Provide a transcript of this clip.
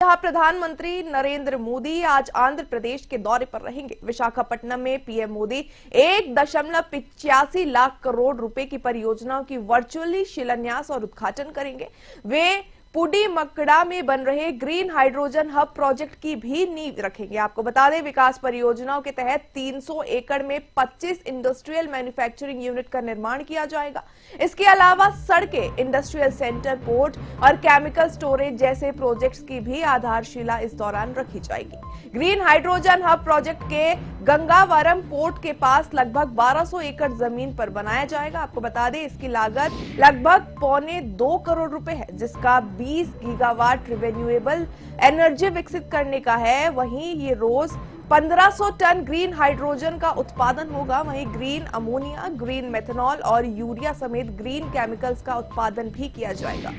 जहां प्रधानमंत्री नरेंद्र मोदी आज आंध्र प्रदेश के दौरे पर रहेंगे। विशाखापट्टनम में पीएम मोदी 1.85 लाख करोड़ रुपए की परियोजनाओं की वर्चुअली शिलान्यास और उद्घाटन करेंगे। वे पुडीमकड़ा में बन रहे ग्रीन हाइड्रोजन हब प्रोजेक्ट की भी नींव रखेंगे। आपको बता दें, विकास परियोजनाओं के तहत 300 एकड़ में 25 इंडस्ट्रियल मैन्युफैक्चरिंग यूनिट का निर्माण किया जाएगा। इसके अलावा सड़कें, इंडस्ट्रियल सेंटर, पोर्ट और केमिकल स्टोरेज जैसे प्रोजेक्ट्स की भी आधारशिला इस दौरान रखी जाएगी। ग्रीन हाइड्रोजन हब प्रोजेक्ट के गंगावरम पोर्ट के पास लगभग 1200 एकड़ जमीन पर बनाया जाएगा। आपको बता दें, इसकी लागत लगभग 1.25 करोड़ रुपए है, जिसका 20 गीगावाट रिन्यूएबल एनर्जी विकसित करने का है। वहीं ये रोज 1500 टन ग्रीन हाइड्रोजन का उत्पादन होगा। वहीं ग्रीन अमोनिया, ग्रीन मेथनॉल और यूरिया समेत ग्रीन केमिकल्स का उत्पादन भी किया जाएगा।